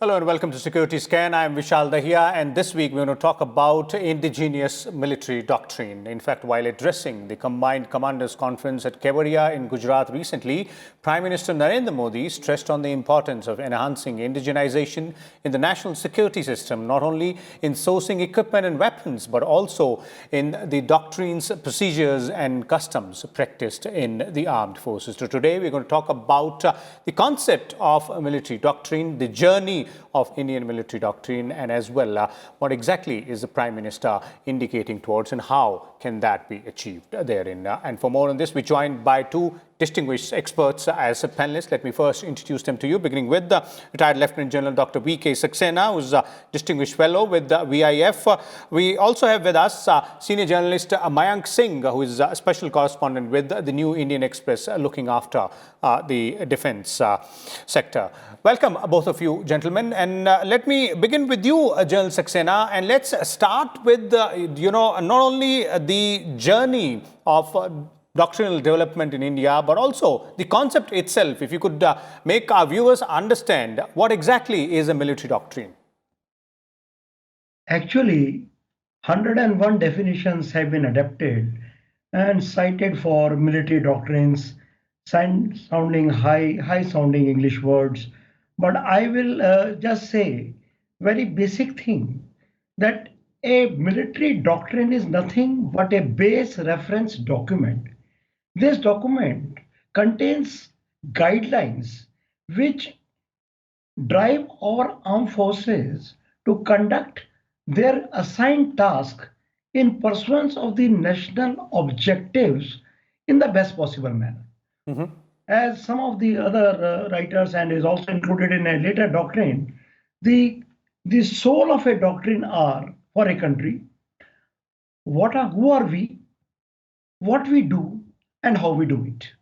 Hello and welcome to Security Scan. I'm Vishal Dahiya, and this week we're going to talk about Indigenous military doctrine. In fact, while addressing the Combined Commanders Conference at Kevadia in Gujarat recently, Prime Minister Narendra Modi stressed on the importance of enhancing indigenization in the national security system, not only in sourcing equipment and weapons, but also in the doctrines, procedures and customs practiced in the armed forces. So today we're going to talk about the concept of military doctrine, the journey of Indian military doctrine, and as well what exactly is the Prime Minister indicating towards and how can that be achieved therein. And for more on this, we're joined by two distinguished experts as a panelist. Let me first introduce them to you, beginning with the retired Lieutenant General Dr. V.K. Saxena, who's a distinguished fellow with the VIF. We also have with us senior journalist Mayank Singh, who is a special correspondent with the New Indian Express, looking after the defense sector. Welcome, both of you, gentlemen. And let me begin with you, General Saxena, and let's start with, not only the journey of doctrinal development in India, but also the concept itself. If you could make our viewers understand what exactly is a military doctrine. Actually, 101 definitions have been adapted and cited for military doctrines, sounding high-sounding English words. But I will just say very basic thing that a military doctrine is nothing but a base reference document. This document contains guidelines which drive our armed forces to conduct their assigned task in pursuance of the national objectives in the best possible manner. As some of the other writers, and is also included in a later doctrine, the soul of a doctrine are for a country, who are we, what we do, and how we do it.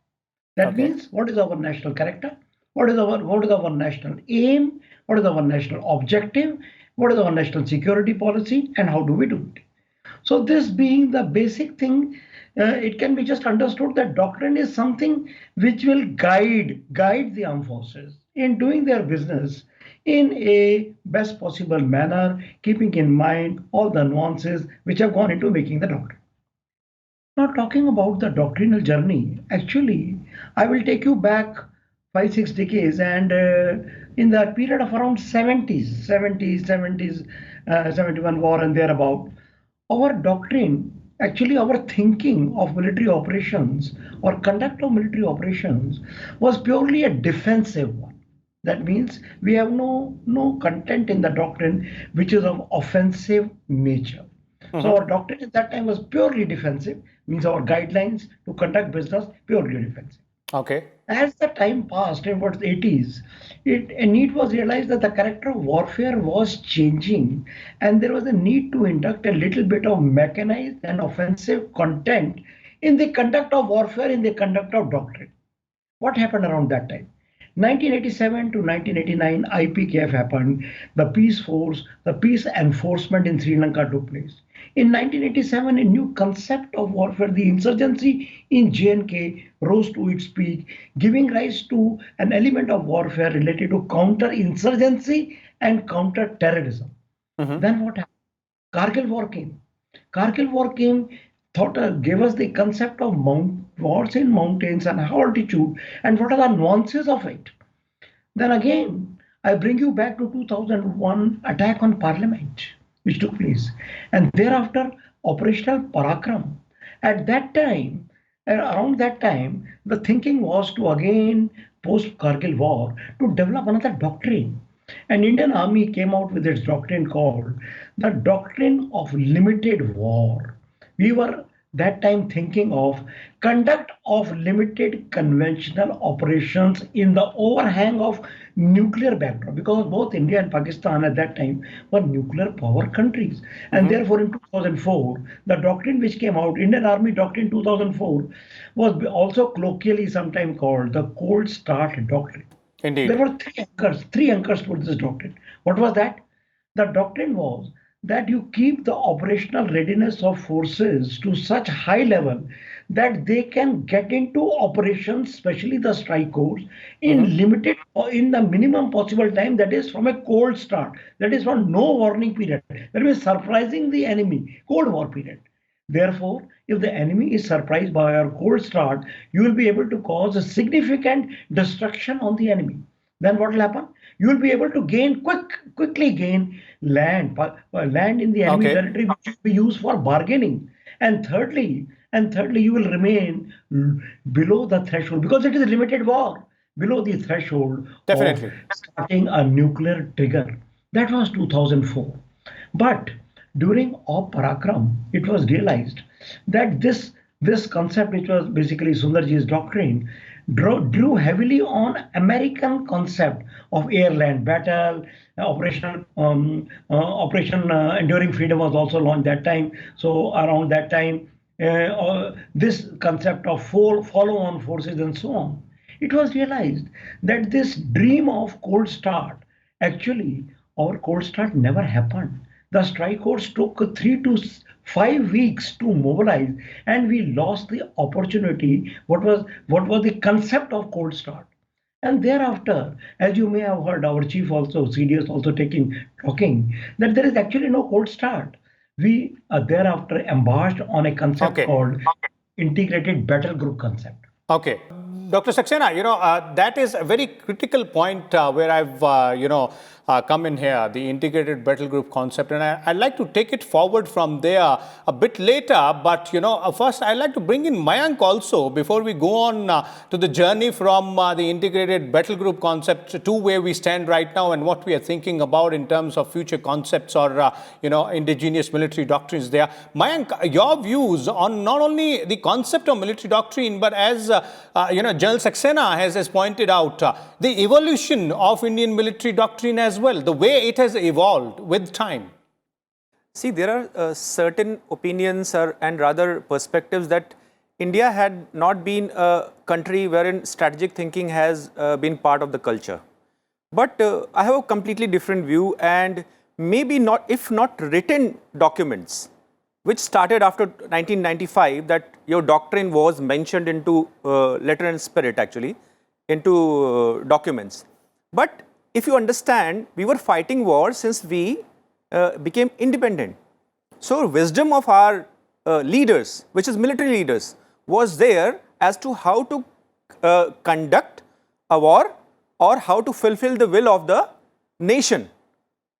That means what is our national character, what is our national aim, what is our national objective, what is our national security policy, and how do we do it. So this being the basic thing, it can be just understood that doctrine is something which will guide the armed forces in doing their business in a best possible manner, keeping in mind all the nuances which have gone into making the doctrine. Now, talking about the doctrinal journey, actually, I will take you back 5-6 decades, and in the period of around 70s, 71 war and thereabout, our doctrine, actually our thinking of military operations or conduct of military operations was purely a defensive one. That means we have no content in the doctrine which is of offensive nature. So our doctrine at that time was purely defensive, means our guidelines to conduct business purely defensive. As the time passed, towards the 80s, a need was realized that the character of warfare was changing, and there was a need to induct a little bit of mechanized and offensive content in the conduct of warfare, in the conduct of doctrine. What happened around that time? 1987 to 1989, IPKF happened. The peace force, the peace enforcement in Sri Lanka took place. In 1987, a new concept of warfare, the insurgency in J&K, rose to its peak, giving rise to an element of warfare related to counter-insurgency and counter-terrorism. Then what happened? Kargil War came. Kargil War came, gave us the concept of wars in mountains and altitude, and what are the nuances of it. Then again, I bring you back to 2001 attack on Parliament, which took place, and thereafter Operational Parakram. At that time, around that time, the thinking was to again, post Kargil War, to develop another doctrine. And Indian Army came out with its doctrine called the Doctrine of Limited War. We were that time thinking of conduct of limited conventional operations in the overhang of nuclear backdrop, because both India and Pakistan at that time were nuclear power countries. And therefore in 2004, the doctrine which came out, Indian Army Doctrine 2004, was also colloquially sometimes called the Cold Start Doctrine. Indeed. There were three anchors to this doctrine. What was that? The doctrine was that you keep the operational readiness of forces to such high level that they can get into operations, especially the strike codes, in limited or in the minimum possible time, that is from a cold start, that is from no warning period, that means surprising the enemy, cold war period. Therefore, if the enemy is surprised by our cold start, you will be able to cause a significant destruction on the enemy. Then what will happen? You will be able to quickly gain land in the enemy Okay. territory, which will be used for bargaining. And thirdly, you will remain below the threshold because it is a limited war, below the threshold of Definitely. starting a nuclear trigger. That was 2004. But during Op Parakram, it was realized that this concept, which was basically Sundarji's doctrine, drew heavily on American concept of air-land battle. Operation Enduring Freedom was also launched that time. So around that time, this concept of follow-on forces and so on, it was realized that this dream of cold start, actually, our cold start never happened. The strike force took 3 to 5 weeks to mobilize, and we lost the opportunity. What was the concept of cold start? And thereafter, as you may have heard, our chief also, CDS also talking that there is actually no cold start. We thereafter embarked on a concept Okay. called integrated battle group concept. Okay. Dr. Saxena, that is a very critical point where I've, come in here, the integrated battle group concept. And I'd like to take it forward from there a bit later. But, first, I'd like to bring in Mayank also before we go on to the journey from the integrated battle group concept to where we stand right now and what we are thinking about in terms of future concepts or, indigenous military doctrines there. Mayank, your views on not only the concept of military doctrine, but as, General Saxena has pointed out, the evolution of Indian military doctrine as well, the way it has evolved with time. See, there are certain opinions and rather perspectives that India had not been a country wherein strategic thinking has been part of the culture. But I have a completely different view, and maybe not, if not written documents, which started after 1995, that your doctrine was mentioned into letter and spirit, actually, into documents. But if you understand, we were fighting war since we became independent. So wisdom of our leaders, which is military leaders, was there as to how to conduct a war or how to fulfill the will of the nation.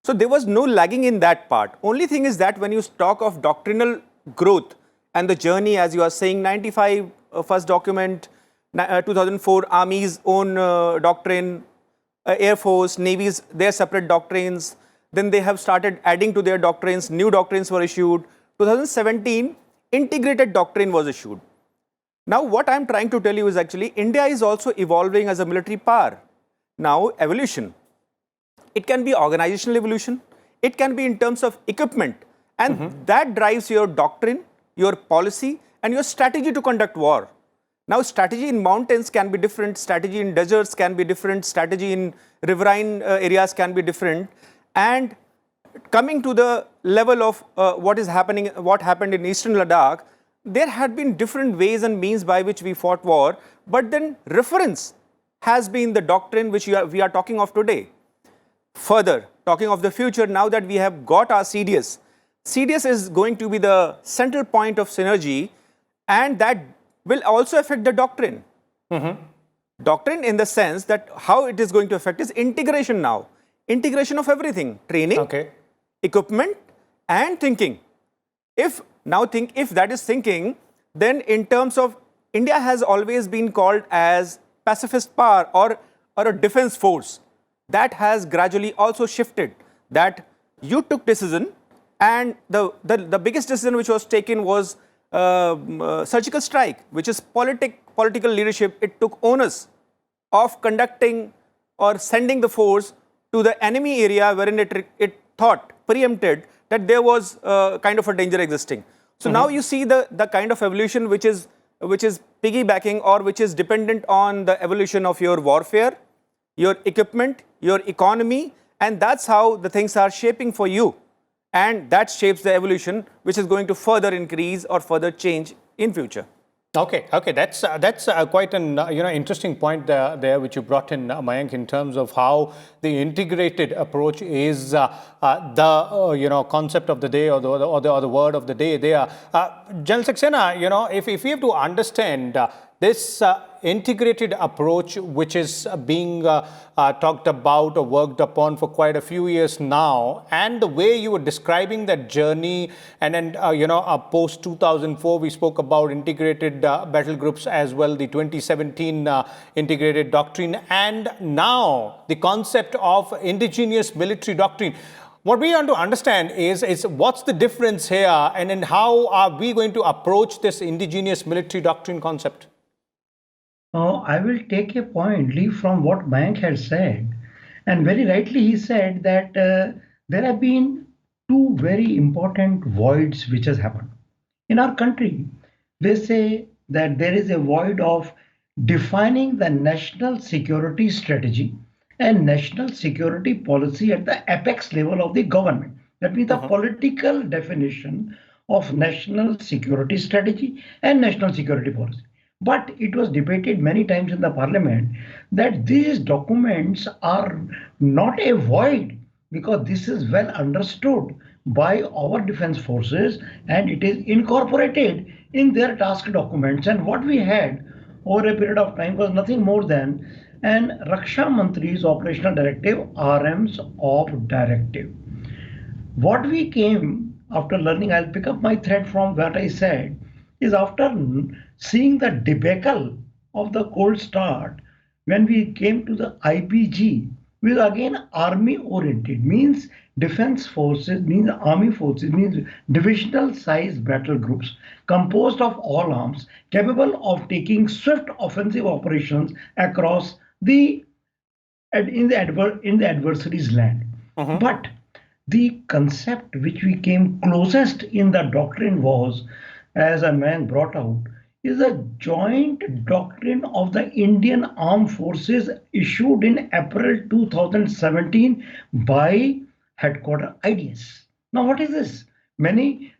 So there was no lagging in that part. Only thing is that when you talk of doctrinal growth and the journey, as you are saying, 95 first document, 2004 Army's own doctrine, Air Force, Navy's their separate doctrines. Then they have started adding to their doctrines. New doctrines were issued. 2017 integrated doctrine was issued. Now what I'm trying to tell you is actually India is also evolving as a military power. Now evolution. It can be organizational evolution, it can be in terms of equipment, and that drives your doctrine, your policy, and your strategy to conduct war. Now, strategy in mountains can be different, strategy in deserts can be different, strategy in riverine areas can be different, and coming to the level of what happened in Eastern Ladakh, there had been different ways and means by which we fought war, but then reference has been the doctrine which we are talking of today. Further, talking of the future, now that we have got our CDS, CDS is going to be the central point of synergy, and that will also affect the doctrine. Doctrine in the sense that how it is going to affect is integration now. Integration of everything, training, equipment, and thinking. If that is thinking, then in terms of India has always been called as pacifist power or a defense force. That has gradually also shifted, that you took decision, and the biggest decision which was taken was surgical strike, which is political leadership. It took onus of conducting or sending the force to the enemy area wherein it thought, preempted, that there was kind of a danger existing. So now you see the kind of evolution which is piggybacking or which is dependent on the evolution of your warfare, your equipment, your economy, and that's how the things are shaping for you. And that shapes the evolution which is going to further increase or further change in future. Okay, that's quite an interesting point there which you brought in, Mayank, in terms of how the integrated approach is the concept of the day or the word of the day there. General Saxena, if we have to understand this integrated approach, which is being talked about or worked upon for quite a few years now, and the way you were describing that journey, and then post 2004, we spoke about integrated battle groups as well, the 2017 integrated doctrine, and now the concept of indigenous military doctrine. What we want to understand is what's the difference here, and then how are we going to approach this indigenous military doctrine concept? I will take a point, leave from what Mayank has said. And very rightly, he said that there have been two very important voids which has happened. In our country, they say that there is a void of defining the national security strategy and national security policy at the apex level of the government. That means the political definition of national security strategy and national security policy. But it was debated many times in the parliament that these documents are not a void because this is well understood by our defense forces and it is incorporated in their task documents. And what we had over a period of time was nothing more than an Raksha Mantri's operational directive, RM's op directive. What we came after learning, I'll pick up my thread from what I said, is after seeing the debacle of the cold start, when we came to the IPG, which again army oriented, means defense forces, means army forces, means divisional size battle groups composed of all arms, capable of taking swift offensive operations across the in the adversary's land. But the concept which we came closest in the doctrine was, as a man brought out, is a joint doctrine of the Indian Armed Forces issued in April 2017 by headquarter IDS. Now, what is this?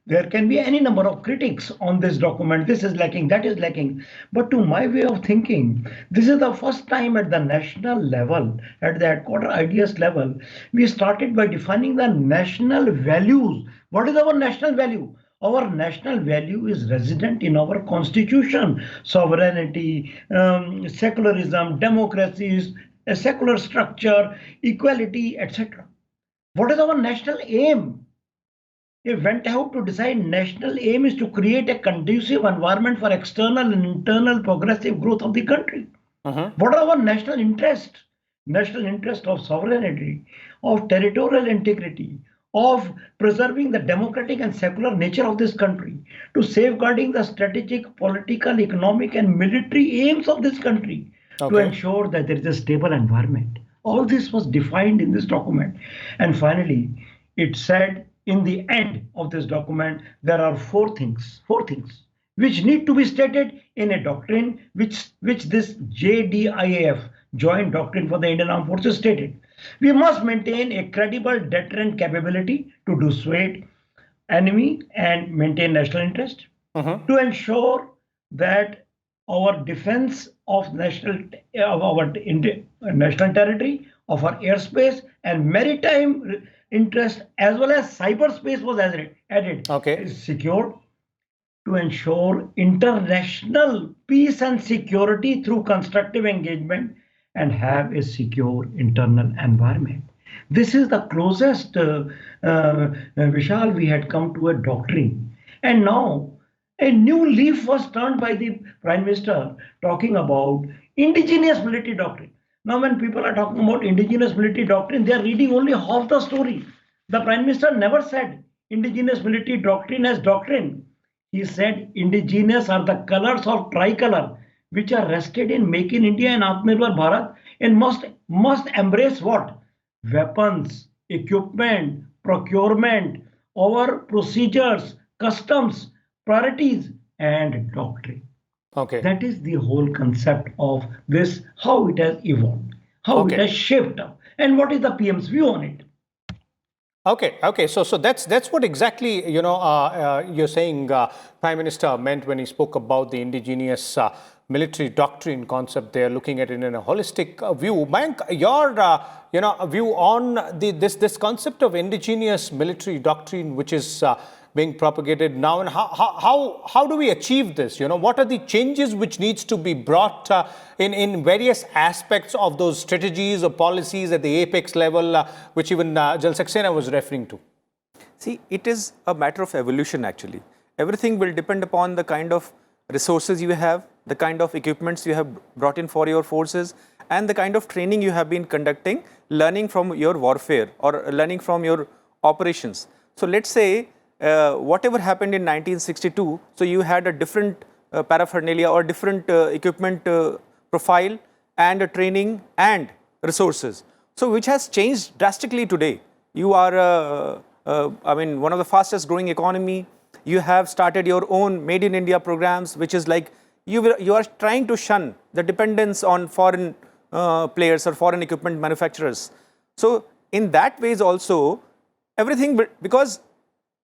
There can be any number of critics on this document. This is lacking, that is lacking. But to my way of thinking, this is the first time at the national level, at the headquarter IDS level, we started by defining the national values. What is our national value? Our national value is resident in our constitution: sovereignty, secularism, democracy, a secular structure, equality, etc. What is our national aim? If went out to decide national aim is to create a conducive environment for external and internal progressive growth of the country. What are our national interest? National interest of sovereignty, of territorial integrity, of preserving the democratic and secular nature of this country, to safeguarding the strategic, political, economic, and military aims of this country, to ensure that there is a stable environment. All this was defined in this document. And finally, it said in the end of this document, there are four things which need to be stated in a doctrine which this JDIAF, Joint Doctrine for the Indian Armed Forces, stated. We must maintain a credible deterrent capability to dissuade enemy and maintain national interest, to ensure that our defense of national territory, of our airspace and maritime interest, as well as cyberspace was added, is secured, to ensure international peace and security through constructive engagement, and have a secure internal environment. This is the closest, Vishal, we had come to a doctrine. And now a new leaf was turned by the Prime Minister talking about indigenous military doctrine. Now, when people are talking about indigenous military doctrine, they are reading only half the story. The Prime Minister never said indigenous military doctrine as doctrine. He said indigenous are the colors of tricolor, which are rested in Make in India and Atmanirbhar Bharat, and must embrace what? Weapons, equipment, procurement, our procedures, customs, priorities, and doctrine. That is the whole concept of this, how it has evolved, how it has shaped up, and what is the PM's view on it. Okay. So that's what exactly you're saying. Prime Minister meant when he spoke about the indigenous military doctrine concept. They're looking at it in a holistic view. Mayank, your view on this concept of indigenous military doctrine, which is being propagated now, and how do we achieve this? What are the changes which needs to be brought in various aspects of those strategies or policies at the apex level, which even Saxena was referring to? See, it is a matter of evolution actually. Everything will depend upon the kind of resources you have, the kind of equipments you have brought in for your forces, and the kind of training you have been conducting, learning from your warfare or learning from your operations. So let's say whatever happened in 1962, so you had a different paraphernalia or different equipment profile and training and resources. So which has changed drastically today. You are, one of the fastest growing economy. You have started your own Made in India programs, which is like you are trying to shun the dependence on foreign players or foreign equipment manufacturers. So in that ways also, everything, because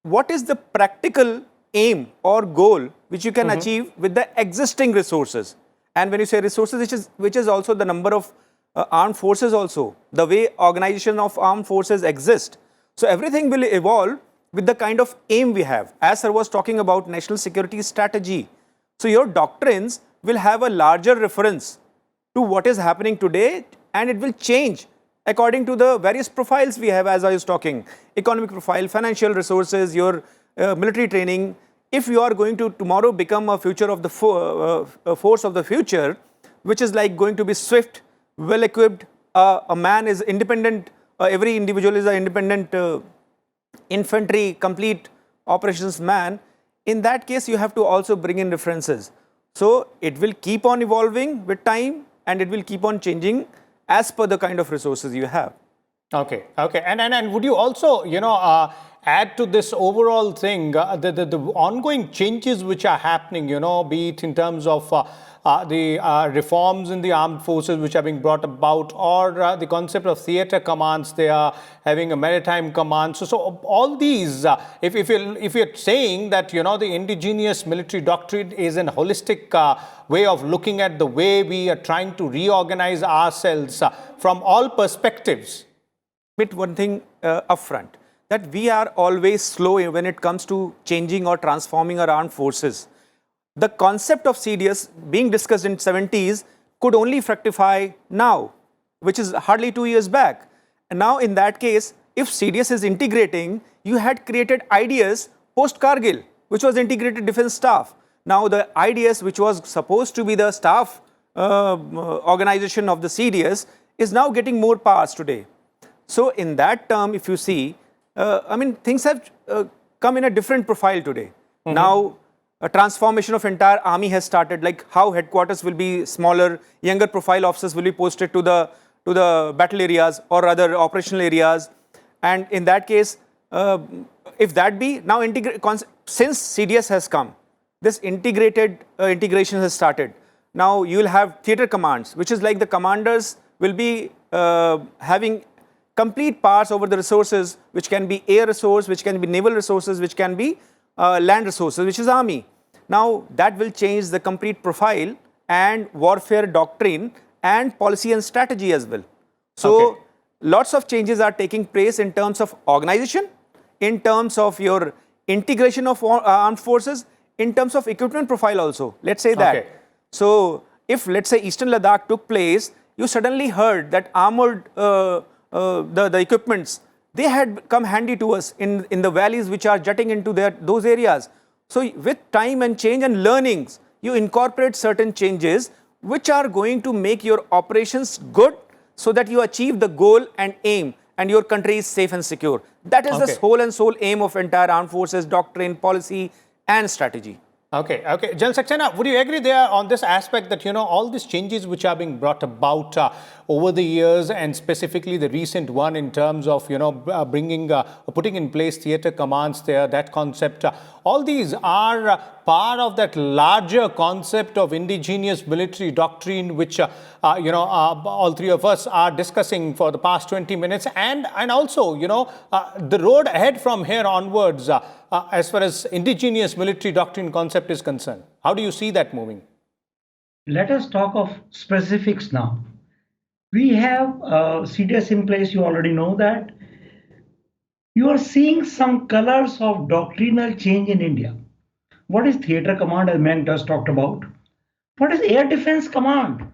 what is the practical aim or goal which you can achieve with the existing resources? And when you say resources, which is also the number of armed forces also, the way organization of armed forces exist. So everything will evolve with the kind of aim we have. As sir was talking about national security strategy. So your doctrines will have a larger reference to what is happening today, and it will change according to the various profiles we have, as I was talking, economic profile, financial resources, your military training. If you are going to tomorrow become a future of the force of the future, which is like going to be swift, well equipped, a man is independent, every individual is an independent infantry, complete operations man. In that case, you have to also bring in references. So it will keep on evolving with time, and it will keep on changing as per the kind of resources you have. Okay. And would you also, add to this overall thing, the ongoing changes which are happening, be it in terms of the reforms in the armed forces which are being brought about, or the concept of theater commands, they are having a maritime command. So all these, if you're saying that, the indigenous military doctrine is an holistic way of looking at the way we are trying to reorganize ourselves from all perspectives. Admit one thing upfront, that we are always slow when it comes to changing or transforming our armed forces. The concept of CDS being discussed in 70s could only fructify now, which is hardly 2 years back. And now in that case, if CDS is integrating, you had created IDS post-Kargil, which was integrated defense staff. Now the IDS, which was supposed to be the staff organization of the CDS, is now getting more powers today. So in that term, if you see, things have come in a different profile today. Now, a transformation of entire army has started, like how headquarters will be smaller, younger profile officers will be posted to the battle areas or other operational areas. And in that case, if that be, now since CDS has come, this integration has started. Now you will have theater commands, which is like the commanders will be having complete powers over the resources, which can be air resource, which can be naval resources, which can be land resources, which is army. Now that will change the complete profile and warfare doctrine and policy and strategy as well. So lots of changes are taking place in terms of organization, in terms of your integration of armed forces, in terms of equipment profile also. Let's say that. So if let's say Eastern Ladakh took place, you suddenly heard that armored the equipments, they had come handy to us in the valleys which are jutting into those areas. So with time and change and learnings, you incorporate certain changes which are going to make your operations good so that you achieve the goal and aim and your country is safe and secure. That is the whole and sole aim of entire armed forces, doctrine, policy and strategy. Okay. General Saxena, would you agree there on this aspect that, all these changes which are being brought about over the years, and specifically the recent one in terms of, putting in place theater commands there, that concept, all these are part of that larger concept of indigenous military doctrine, which all three of us are discussing for the past 20 minutes, and also the road ahead from here onwards, as far as indigenous military doctrine concept is concerned? How do you see that moving? Let us talk of specifics now. We have CDS in place, you already know that. You are seeing some colors of doctrinal change in India. What is Theatre Command, as Mayank just talked about? What is Air Defense Command?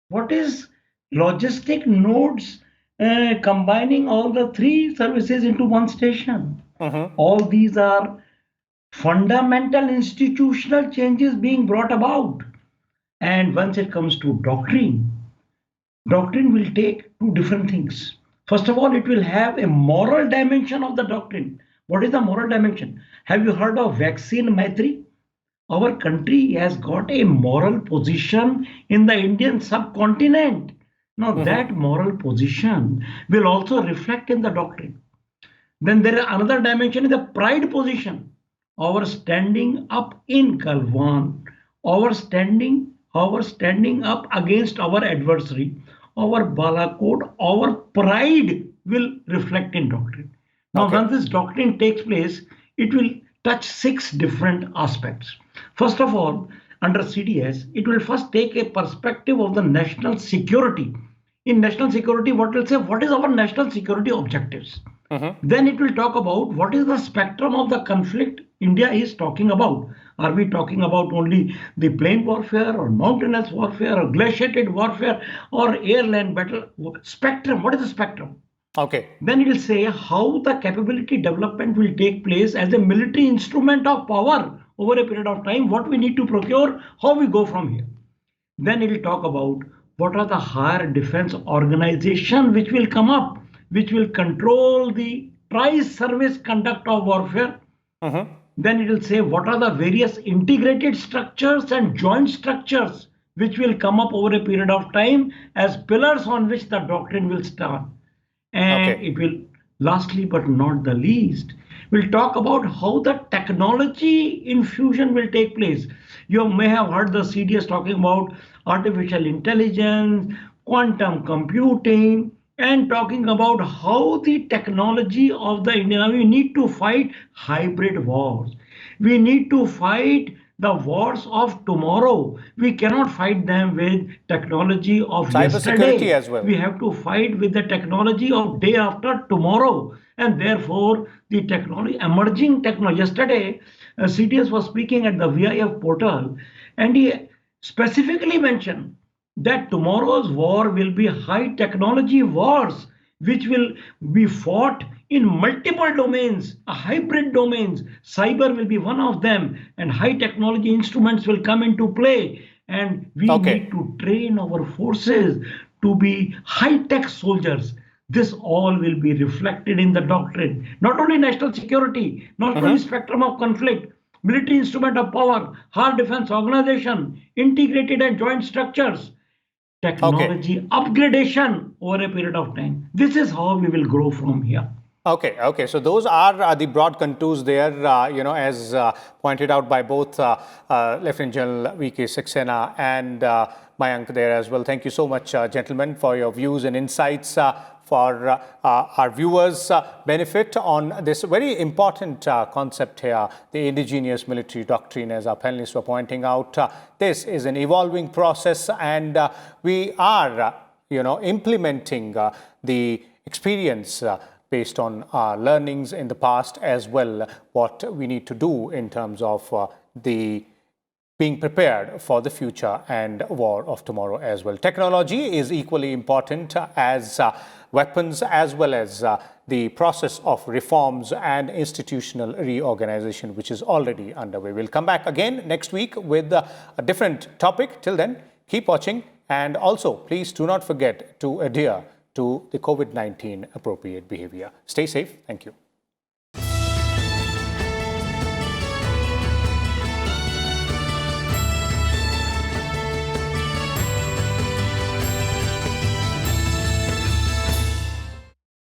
What is logistic nodes combining all the three services into one station? All these are fundamental institutional changes being brought about. And once it comes to doctrine will take two different things. First of all, it will have a moral dimension of the doctrine. What is the moral dimension? Have you heard of vaccine Maitri? Our country has got a moral position in the Indian subcontinent. Now that moral position will also reflect in the doctrine. Then there is another dimension, is the pride position. Our standing up in Galwan, our standing up against our adversary, our Balakot, our pride will reflect in doctrine. Now, once this doctrine takes place, it will touch 6 different aspects. First of all, under CDS, it will first take a perspective of the national security. In national security, what will say, what is our national security objectives? Then it will talk about what is the spectrum of the conflict India is talking about. Are we talking about only the plain warfare or mountainous warfare or glaciated warfare or air-land battle? Spectrum, what is the spectrum? Okay. Then it will say how the capability development will take place as a military instrument of power over a period of time, what we need to procure, how we go from here. Then it will talk about what are the higher defense organization which will come up, which will control the tri-service conduct of warfare. Then it will say what are the various integrated structures and joint structures which will come up over a period of time as pillars on which the doctrine will stand. And it will, lastly but not the least, will talk about how the technology infusion will take place. You may have heard the CDS talking about artificial intelligence, quantum computing, and talking about how the technology of the Indian, we need to fight hybrid wars. We need to fight the wars of tomorrow. We cannot fight them with technology of yesterday. As well. We have to fight with the technology of day after tomorrow. And therefore, the technology, emerging technology. Yesterday, CDS was speaking at the VIF portal, and he specifically mentioned that tomorrow's war will be high technology wars, which will be fought in multiple domains, hybrid domains. Cyber will be one of them, and high technology instruments will come into play. And we need to train our forces to be high-tech soldiers. This all will be reflected in the doctrine. Not only national security, not only spectrum of conflict, military instrument of power, hard defense organization, integrated and joint structures, technology upgradation over a period of time. This is how we will grow from here. Okay. So those are the broad contours there, as pointed out by both Lieutenant General V.K. Saxena and Mayank there as well. Thank you so much, gentlemen, for your views and insights for our viewers' benefit on this very important concept here, the indigenous military doctrine, as our panelists were pointing out. This is an evolving process, and we are, implementing the experience based on our learnings in the past, as well what we need to do in terms of the being prepared for the future and war of tomorrow as well. Technology is equally important as weapons, as well as the process of reforms and institutional reorganization, which is already underway. We'll come back again next week with a different topic. Till then, keep watching, and also please do not forget to adhere to the COVID-19 appropriate behavior. Stay safe. Thank you.